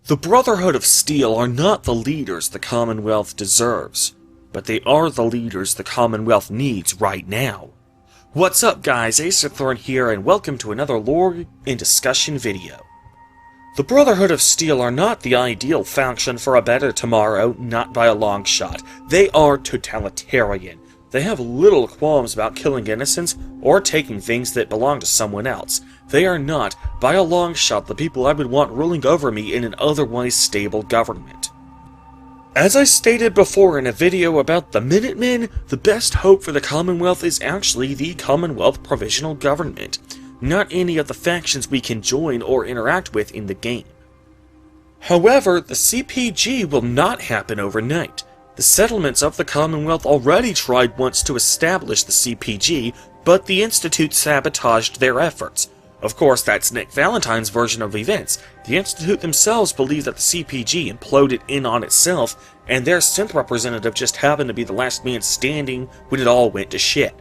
The Brotherhood of Steel are not the leaders the Commonwealth deserves, but they are the leaders the Commonwealth needs right now. What's up guys, Acerthorn here, and welcome to another lore and discussion video. The Brotherhood of Steel are not the ideal faction for a better tomorrow, not by a long shot. They are totalitarian. They have little qualms about killing innocents or taking things that belong to someone else. They are not, by a long shot, the people I would want ruling over me in an otherwise stable government. As I stated before in a video about the Minutemen, the best hope for the Commonwealth is actually the Commonwealth Provisional Government, not any of the factions we can join or interact with in the game. However, the CPG will not happen overnight. The settlements of the Commonwealth already tried once to establish the CPG, but the Institute sabotaged their efforts. Of course, that's Nick Valentine's version of events. The Institute themselves believe that the CPG imploded in on itself, and their synth representative just happened to be the last man standing when it all went to shit.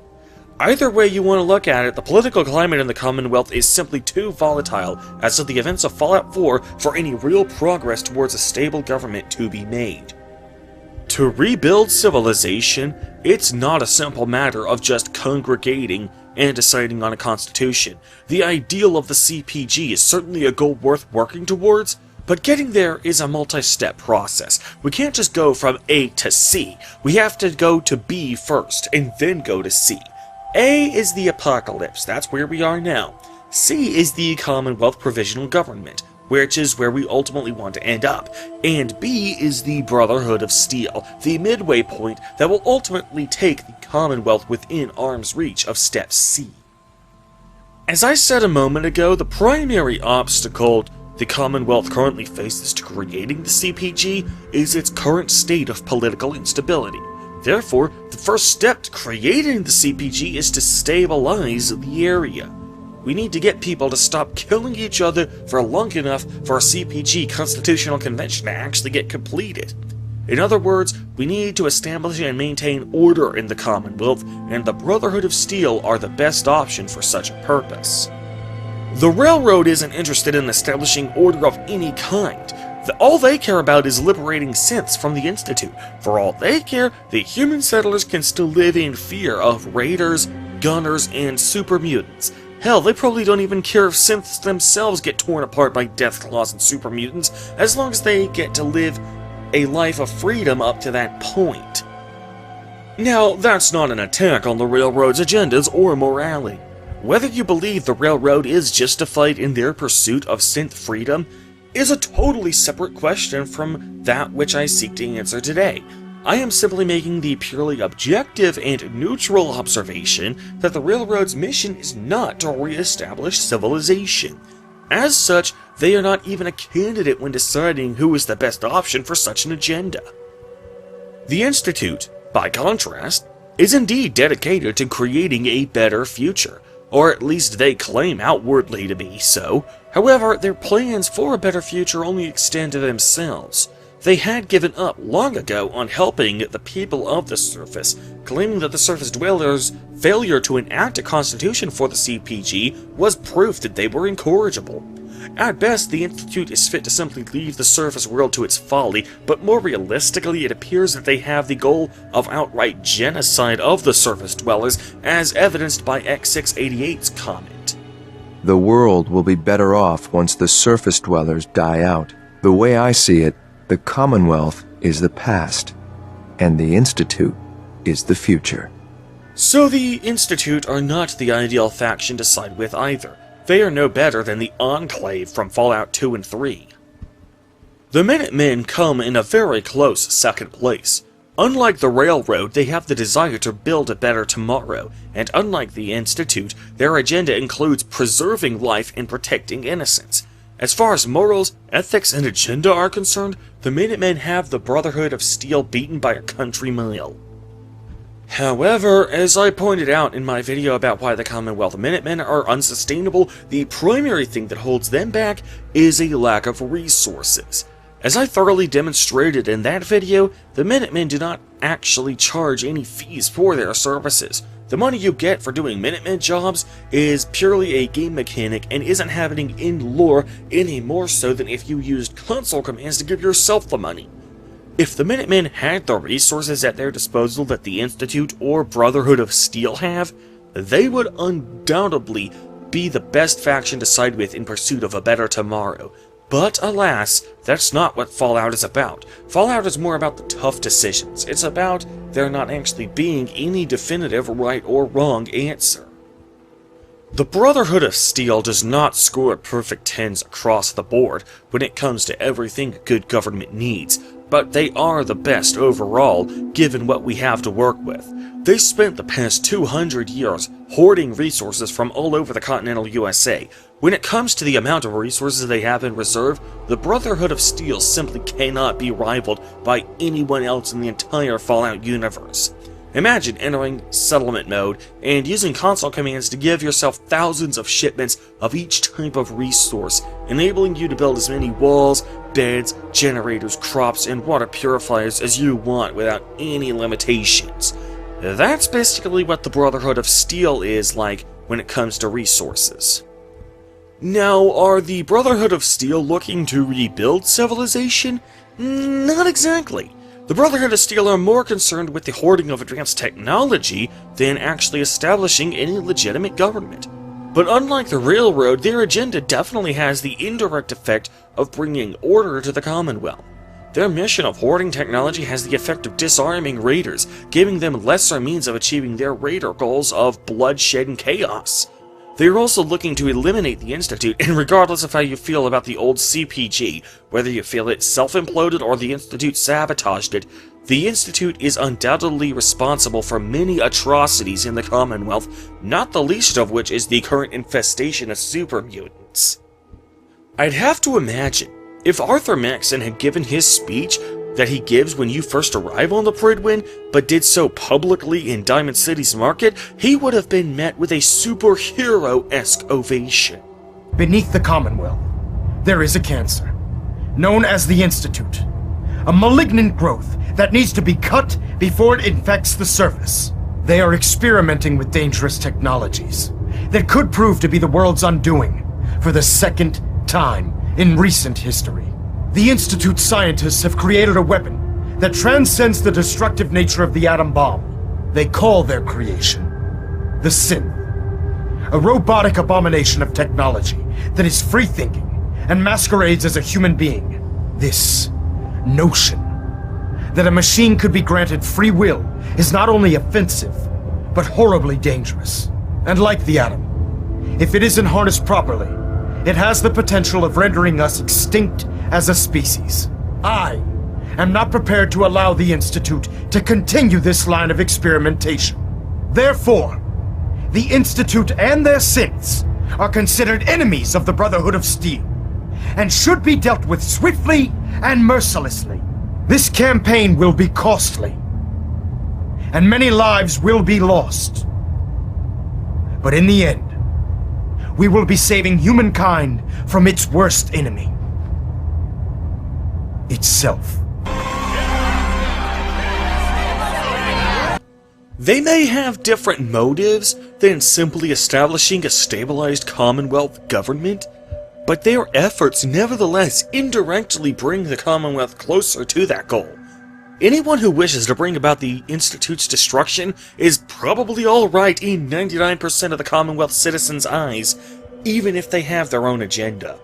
Either way you want to look at it, the political climate in the Commonwealth is simply too volatile as of the events of Fallout 4 for any real progress towards a stable government to be made. To rebuild civilization, it's not a simple matter of just congregating and deciding on a constitution. The ideal of the CPG is certainly a goal worth working towards, but getting there is a multi-step process. We can't just go from A to C. We have to go to B first, and then go to C. A is the apocalypse, that's where we are now. C is the Commonwealth Provisional Government, which is where we ultimately want to end up, and B is the Brotherhood of Steel, the midway point that will ultimately take the Commonwealth within arm's reach of Step C. As I said a moment ago, the primary obstacle the Commonwealth currently faces to creating the CPG is its current state of political instability. Therefore, the first step to creating the CPG is to stabilize the area. We need to get people to stop killing each other for long enough for a CPG Constitutional Convention to actually get completed. In other words, we need to establish and maintain order in the Commonwealth, and the Brotherhood of Steel are the best option for such a purpose. The Railroad isn't interested in establishing order of any kind. All they care about is liberating synths from the Institute. For all they care, the human settlers can still live in fear of raiders, gunners, and super mutants. Hell, they probably don't even care if synths themselves get torn apart by Deathclaws and super mutants, as long as they get to live a life of freedom up to that point. Now, that's not an attack on the Railroad's agendas or morality. Whether you believe the Railroad is justified in their pursuit of synth freedom is a totally separate question from that which I seek to answer today. I am simply making the purely objective and neutral observation that the Railroad's mission is not to re-establish civilization. As such, they are not even a candidate when deciding who is the best option for such an agenda. The Institute, by contrast, is indeed dedicated to creating a better future, or at least they claim outwardly to be so. However, their plans for a better future only extend to themselves. They had given up long ago on helping the people of the surface, claiming that the surface dwellers' failure to enact a constitution for the CPG was proof that they were incorrigible. At best, the Institute is fit to simply leave the surface world to its folly, but more realistically it appears that they have the goal of outright genocide of the surface dwellers, as evidenced by X688's comment. The world will be better off once the surface dwellers die out. The way I see it, the Commonwealth is the past, and the Institute is the future. So the Institute are not the ideal faction to side with either. They are no better than the Enclave from Fallout 2 and 3. The Minutemen come in a very close second place. Unlike the Railroad, they have the desire to build a better tomorrow, and unlike the Institute, their agenda includes preserving life and protecting innocence. As far as morals, ethics, and agenda are concerned, the Minutemen have the Brotherhood of Steel beaten by a country mile. However, as I pointed out in my video about why the Commonwealth Minutemen are unsustainable, the primary thing that holds them back is a lack of resources. As I thoroughly demonstrated in that video, the Minutemen do not actually charge any fees for their services. The money you get for doing Minutemen jobs is purely a game mechanic and isn't happening in lore any more so than if you used console commands to give yourself the money. If the Minutemen had the resources at their disposal that the Institute or Brotherhood of Steel have, they would undoubtedly be the best faction to side with in pursuit of a better tomorrow. But alas, that's not what Fallout is about. Fallout is more about the tough decisions. It's about there not actually being any definitive right or wrong answer. The Brotherhood of Steel does not score perfect 10s across the board when it comes to everything a good government needs, but they are the best overall, given what we have to work with. They spent the past 200 years hoarding resources from all over the continental USA. When it comes to the amount of resources they have in reserve, the Brotherhood of Steel simply cannot be rivaled by anyone else in the entire Fallout universe. Imagine entering settlement mode and using console commands to give yourself thousands of shipments of each type of resource, enabling you to build as many walls, beds, generators, crops, and water purifiers as you want without any limitations. That's basically what the Brotherhood of Steel is like when it comes to resources. Now, are the Brotherhood of Steel looking to rebuild civilization? Not exactly. The Brotherhood of Steel are more concerned with the hoarding of advanced technology than actually establishing any legitimate government. But unlike the Railroad, their agenda definitely has the indirect effect of bringing order to the Commonwealth. Their mission of hoarding technology has the effect of disarming raiders, giving them lesser means of achieving their raider goals of bloodshed and chaos. They are also looking to eliminate the Institute, and regardless of how you feel about the old CPG, whether you feel it self-imploded or the Institute sabotaged it, the Institute is undoubtedly responsible for many atrocities in the Commonwealth, not the least of which is the current infestation of super mutants. I'd have to imagine, if Arthur Maxson had given his speech that he gives when you first arrive on the Pridwin, but did so publicly in Diamond City's market, he would have been met with a superhero-esque ovation. Beneath the Commonwealth, there is a cancer, known as the Institute. A malignant growth that needs to be cut before it infects the surface. They are experimenting with dangerous technologies that could prove to be the world's undoing for the second time in recent history. The Institute scientists have created a weapon that transcends the destructive nature of the atom bomb. They call their creation the synth, a robotic abomination of technology that is free-thinking and masquerades as a human being. This notion that a machine could be granted free will is not only offensive, but horribly dangerous. And like the atom, if it isn't harnessed properly, it has the potential of rendering us extinct as a species. I am not prepared to allow the Institute to continue this line of experimentation. Therefore, the Institute and their synths are considered enemies of the Brotherhood of Steel, and should be dealt with swiftly and mercilessly. This campaign will be costly, and many lives will be lost. But in the end, we will be saving humankind from its worst enemy, itself. They may have different motives than simply establishing a stabilized Commonwealth government, but their efforts nevertheless indirectly bring the Commonwealth closer to that goal. Anyone who wishes to bring about the Institute's destruction is probably alright in 99% of the Commonwealth citizens' eyes, even if they have their own agenda.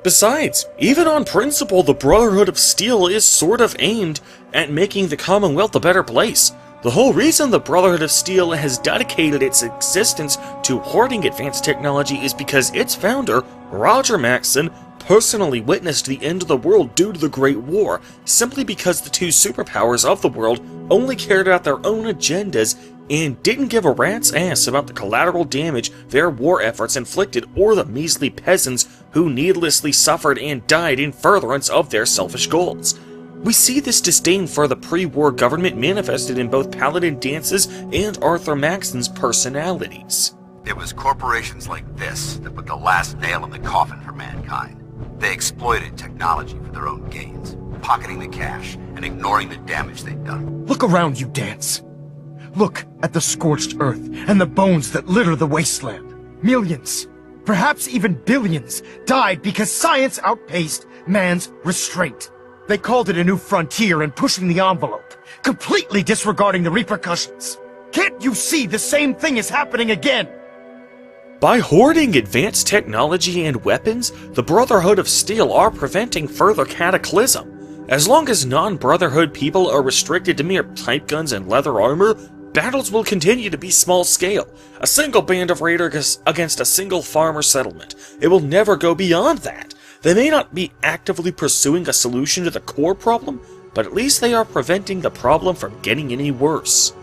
Besides, even on principle, the Brotherhood of Steel is sort of aimed at making the Commonwealth a better place. The whole reason the Brotherhood of Steel has dedicated its existence to hoarding advanced technology is because its founder, Roger Maxson, personally witnessed the end of the world due to the Great War, simply because the two superpowers of the world only cared about their own agendas and didn't give a rat's ass about the collateral damage their war efforts inflicted or the measly peasants who needlessly suffered and died in furtherance of their selfish goals. We see this disdain for the pre-war government manifested in both Paladin Dance's and Arthur Maxson's personalities. It was corporations like this that put the last nail in the coffin for mankind. They exploited technology for their own gains, pocketing the cash and ignoring the damage they'd done. Look around you, Dance. Look at the scorched earth and the bones that litter the wasteland. Millions, perhaps even billions, died because science outpaced man's restraint. They called it a new frontier and pushing the envelope, completely disregarding the repercussions. Can't you see the same thing is happening again? By hoarding advanced technology and weapons, the Brotherhood of Steel are preventing further cataclysm. As long as non-Brotherhood people are restricted to mere pipe guns and leather armor, battles will continue to be small-scale. A single band of raiders against a single farmer settlement. It will never go beyond that. They may not be actively pursuing a solution to the core problem, but at least they are preventing the problem from getting any worse.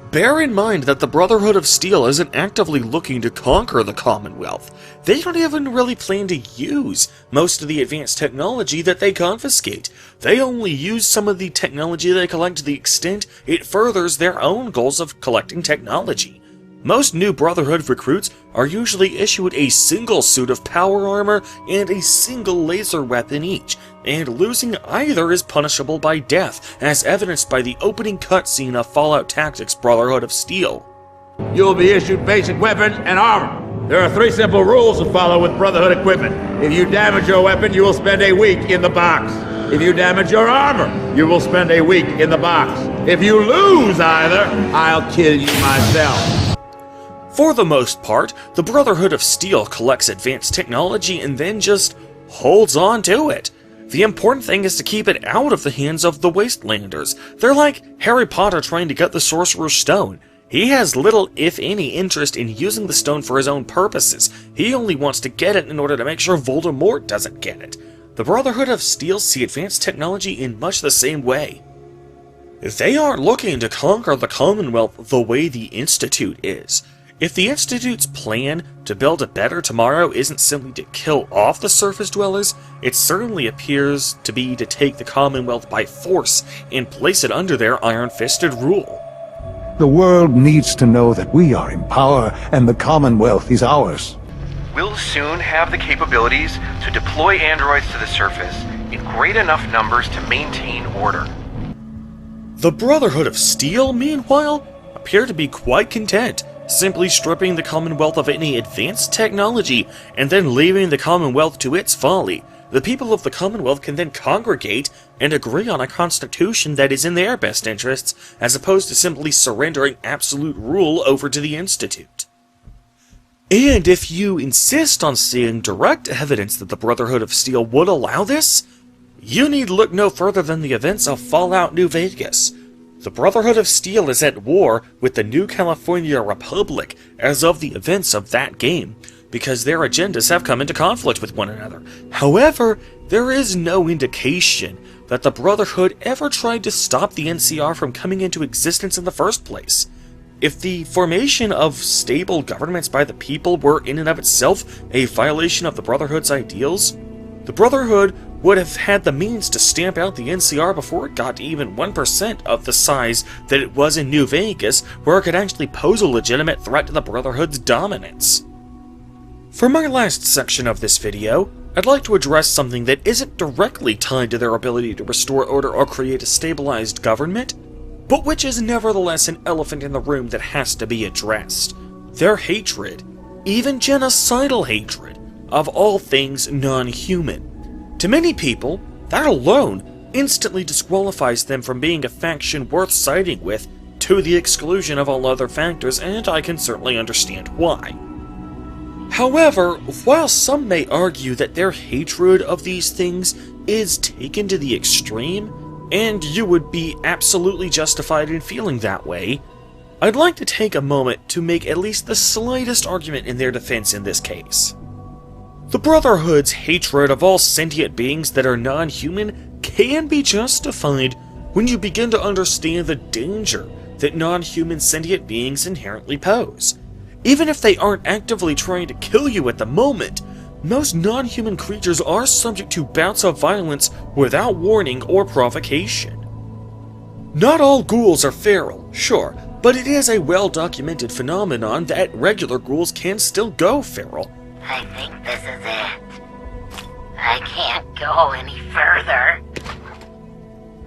Bear in mind that the Brotherhood of Steel isn't actively looking to conquer the Commonwealth. They don't even really plan to use most of the advanced technology that they confiscate. They only use some of the technology they collect to the extent it furthers their own goals of collecting technology. Most new Brotherhood recruits are usually issued a single suit of power armor and a single laser weapon each, and losing either is punishable by death, as evidenced by the opening cutscene of Fallout Tactics Brotherhood of Steel. You will be issued basic weapons and armor. There are 3 simple rules to follow with Brotherhood equipment. If you damage your weapon, you will spend a week in the box. If you damage your armor, you will spend a week in the box. If you lose either, I'll kill you myself. For the most part, the Brotherhood of Steel collects advanced technology and then just holds on to it. The important thing is to keep it out of the hands of the Wastelanders. They're like Harry Potter trying to get the Sorcerer's Stone. He has little, if any, interest in using the stone for his own purposes. He only wants to get it in order to make sure Voldemort doesn't get it. The Brotherhood of Steel see advanced technology in much the same way. They aren't looking to conquer the Commonwealth the way the Institute is. If the Institute's plan to build a better tomorrow isn't simply to kill off the surface dwellers, it certainly appears to be to take the Commonwealth by force and place it under their iron-fisted rule. The world needs to know that we are in power and the Commonwealth is ours. We'll soon have the capabilities to deploy androids to the surface in great enough numbers to maintain order. The Brotherhood of Steel, meanwhile, appear to be quite content, simply stripping the Commonwealth of any advanced technology and then leaving the Commonwealth to its folly. The people of the Commonwealth can then congregate and agree on a constitution that is in their best interests, as opposed to simply surrendering absolute rule over to the Institute. And if you insist on seeing direct evidence that the Brotherhood of Steel would allow this, you need look no further than the events of Fallout New Vegas. The Brotherhood of Steel is at war with the New California Republic as of the events of that game, because their agendas have come into conflict with one another. However, there is no indication that the Brotherhood ever tried to stop the NCR from coming into existence in the first place. If the formation of stable governments by the people were in and of itself a violation of the Brotherhood's ideals, the Brotherhood would have had the means to stamp out the NCR before it got to even 1% of the size that it was in New Vegas, where it could actually pose a legitimate threat to the Brotherhood's dominance. For my last section of this video, I'd like to address something that isn't directly tied to their ability to restore order or create a stabilized government, but which is nevertheless an elephant in the room that has to be addressed. Their hatred, even genocidal hatred, of all things non-human. To many people, that alone instantly disqualifies them from being a faction worth siding with, to the exclusion of all other factors, and I can certainly understand why. However, while some may argue that their hatred of these things is taken to the extreme, and you would be absolutely justified in feeling that way, I'd like to take a moment to make at least the slightest argument in their defense in this case. The Brotherhood's hatred of all sentient beings that are non-human can be justified when you begin to understand the danger that non-human sentient beings inherently pose. Even if they aren't actively trying to kill you at the moment, most non-human creatures are subject to bouts of violence without warning or provocation. Not all ghouls are feral, sure, but it is a well-documented phenomenon that regular ghouls can still go feral. I think this is it. I can't go any further.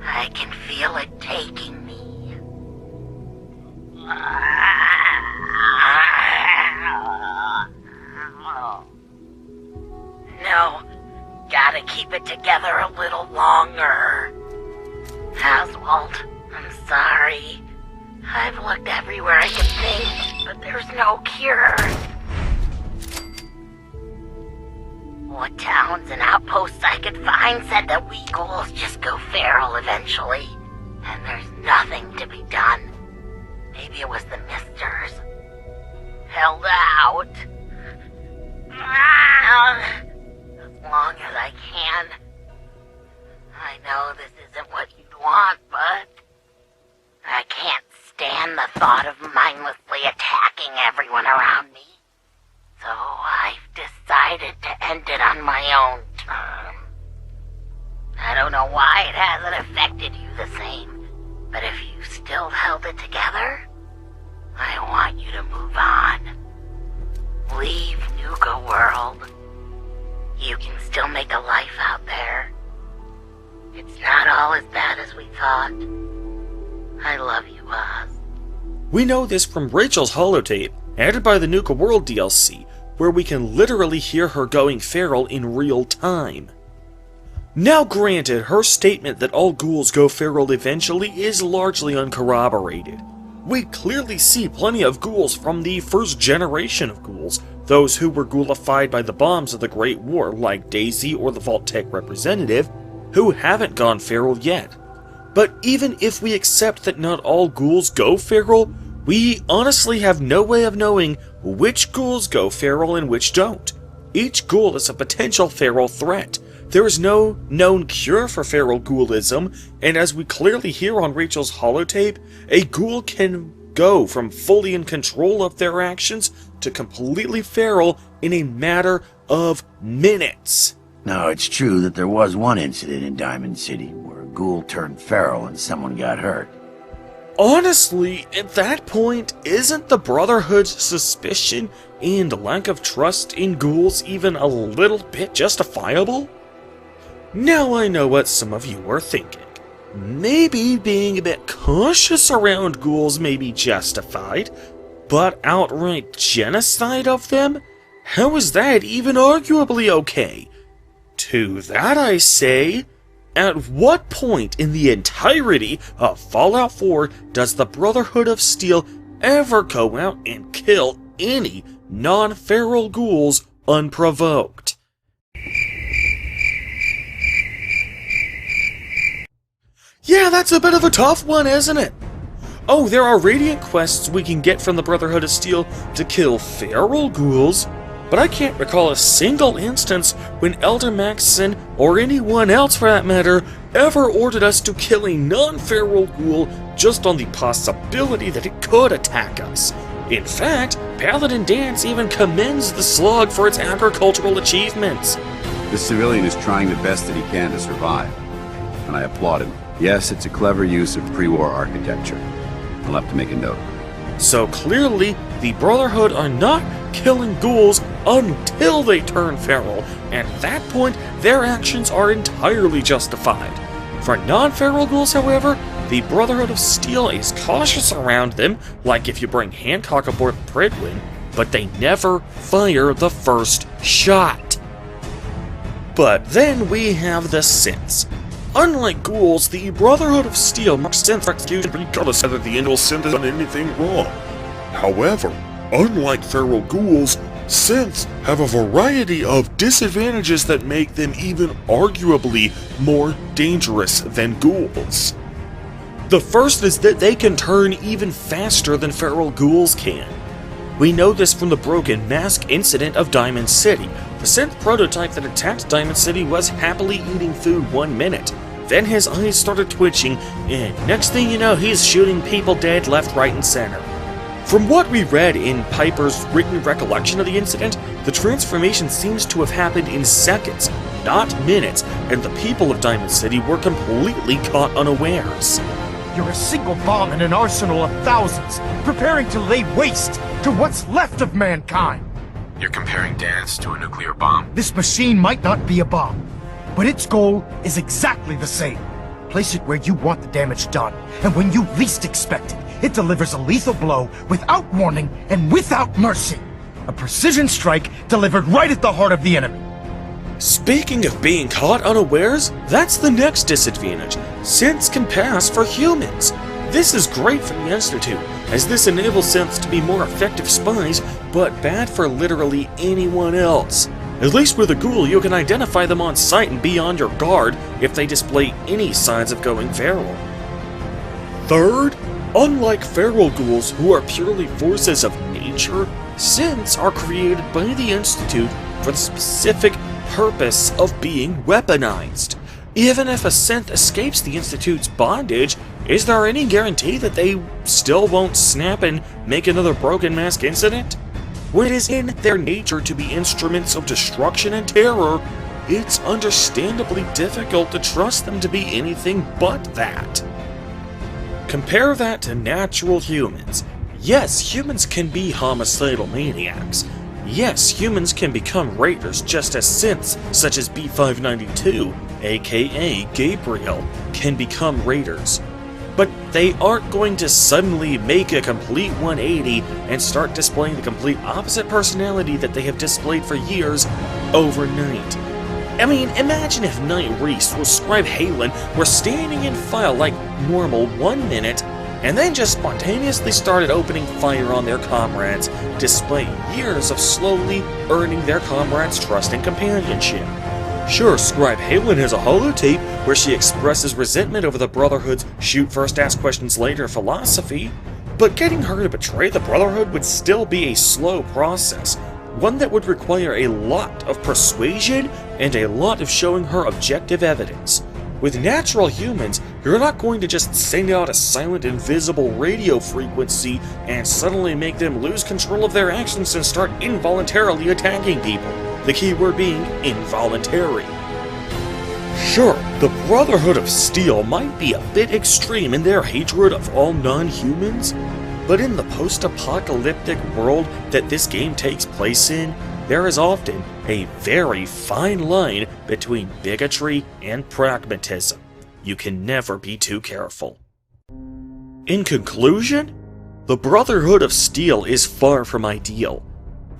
I can feel it taking me. No, gotta keep it together a little longer. Oswald, I'm sorry. I've looked everywhere I could think, but there's no cure. What towns and outposts I could find said that we ghouls just go feral eventually, and there's nothing to be done. Maybe it was the misters. Held out. As long as I can. I know this isn't what you'd want, but I can't stand the thought of mindlessly attacking everyone around me. So I've decided to end it on my own terms. I don't know why it hasn't affected you the same, but if you still held it together, I want you to move on. Leave Nuka World. You can still make a life out there. It's not all as bad as we thought. I love you, Oz. We know this from Rachel's holotape, added by the Nuka World DLC, where we can literally hear her going feral in real time. Now granted, her statement that all ghouls go feral eventually is largely uncorroborated. We clearly see plenty of ghouls from the first generation of ghouls, those who were ghoulified by the bombs of the Great War, like Daisy or the Vault-Tec representative, who haven't gone feral yet. But even if we accept that not all ghouls go feral, we honestly have no way of knowing which ghouls go feral and which don't. Each ghoul is a potential feral threat. There is no known cure for feral ghoulism, and as we clearly hear on Rachel's holotape, a ghoul can go from fully in control of their actions to completely feral in a matter of minutes. Now, it's true that there was one incident in Diamond City where a ghoul turned feral and someone got hurt. Honestly, at that point, isn't the Brotherhood's suspicion and lack of trust in ghouls even a little bit justifiable? Now I know what some of you are thinking. Maybe being a bit cautious around ghouls may be justified, but outright genocide of them? How is that even arguably okay? To that I say, at what point in the entirety of Fallout 4 does the Brotherhood of Steel ever go out and kill any non-feral ghouls unprovoked? Yeah, that's a bit of a tough one, isn't it? Oh, there are Radiant quests we can get from the Brotherhood of Steel to kill feral ghouls, but I can't recall a single instance when Elder Maxson, or anyone else for that matter, ever ordered us to kill a non-feral ghoul just on the possibility that it could attack us. In fact, Paladin Dance even commends the slug for its agricultural achievements. The civilian is trying the best that he can to survive, and I applaud him. Yes, it's a clever use of pre-war architecture. I'll have to make a note. So clearly, the Brotherhood are not killing ghouls until they turn feral, and at that point, their actions are entirely justified. For non-feral ghouls, however, the Brotherhood of Steel is cautious around them, like if you bring Hancock aboard the Pridwin, but they never fire the first shot. But then we have the synths. Unlike ghouls, the Brotherhood of Steel marks synth execution regardless whether the individual synth has done anything wrong. However, unlike feral ghouls, synths have a variety of disadvantages that make them even arguably more dangerous than ghouls. The first is that they can turn even faster than feral ghouls can. We know this from the broken mask incident of Diamond City. The synth prototype that attacked Diamond City was happily eating food 1 minute. Then his eyes started twitching, and next thing you know, he's shooting people dead left, right, and center. From what we read in Piper's written recollection of the incident, the transformation seems to have happened in seconds, not minutes, and the people of Diamond City were completely caught unawares. You're a single bomb in an arsenal of thousands, preparing to lay waste to what's left of mankind. You're comparing Dance to a nuclear bomb. This machine might not be a bomb, but its goal is exactly the same. Place it where you want the damage done, and when you least expect it, it delivers a lethal blow without warning and without mercy. A precision strike delivered right at the heart of the enemy. Speaking of being caught unawares, that's the next disadvantage. Synths can pass for humans. This is great for the Institute, as this enables synths to be more effective spies, but bad for literally anyone else. At least with a ghoul, you can identify them on sight and be on your guard if they display any signs of going feral. Third, unlike feral ghouls who are purely forces of nature, synths are created by the Institute for the specific purpose of being weaponized. Even if a synth escapes the Institute's bondage, is there any guarantee that they still won't snap and make another Broken Mask incident? When it is in their nature to be instruments of destruction and terror, it's understandably difficult to trust them to be anything but that. Compare that to natural humans. Yes, humans can be homicidal maniacs. Yes, humans can become raiders just as synths such as B592, aka Gabriel, can become raiders. But they aren't going to suddenly make a complete 180 and start displaying the complete opposite personality that they have displayed for years overnight. I mean, imagine if Knight Reese or Scribe Halen were standing in file like normal 1 minute and then just spontaneously started opening fire on their comrades, displaying years of slowly earning their comrades' trust and companionship. Sure, Scribe Halen has a holotape where she expresses resentment over the Brotherhood's shoot first, ask questions later philosophy, but getting her to betray the Brotherhood would still be a slow process, one that would require a lot of persuasion and a lot of showing her objective evidence. With natural humans, you're not going to just send out a silent, invisible radio frequency and suddenly make them lose control of their actions and start involuntarily attacking people. The key word being involuntary. Sure, the Brotherhood of Steel might be a bit extreme in their hatred of all non-humans, but in the post-apocalyptic world that this game takes place in, there is often a very fine line between bigotry and pragmatism. You can never be too careful. In conclusion, the Brotherhood of Steel is far from ideal.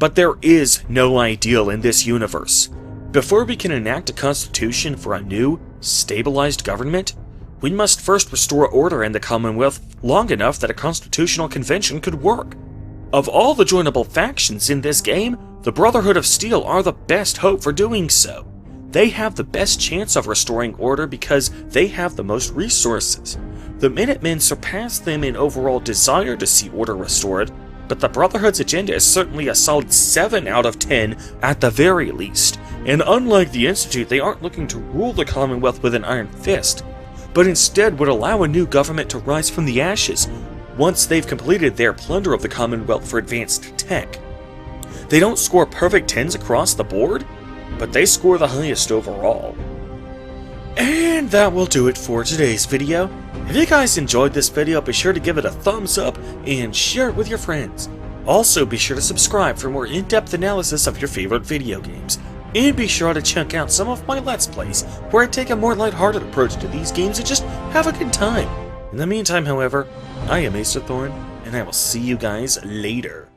But there is no ideal in this universe. Before we can enact a constitution for a new, stabilized government, we must first restore order in the Commonwealth long enough that a constitutional convention could work. Of all the joinable factions in this game, the Brotherhood of Steel are the best hope for doing so. They have the best chance of restoring order because they have the most resources. The Minutemen surpass them in overall desire to see order restored, but the Brotherhood's agenda is certainly a solid 7 out of 10 at the very least, and unlike the Institute, they aren't looking to rule the Commonwealth with an iron fist, but instead would allow a new government to rise from the ashes once they've completed their plunder of the Commonwealth for advanced tech. They don't score perfect 10s across the board, but they score the highest overall. And that will do it for today's video. If you guys enjoyed this video, be sure to give it a thumbs up and share it with your friends. Also, be sure to subscribe for more in-depth analysis of your favorite video games. And be sure to check out some of my Let's Plays, where I take a more lighthearted approach to these games and just have a good time. In the meantime, however, I am Acerthorn, and I will see you guys later.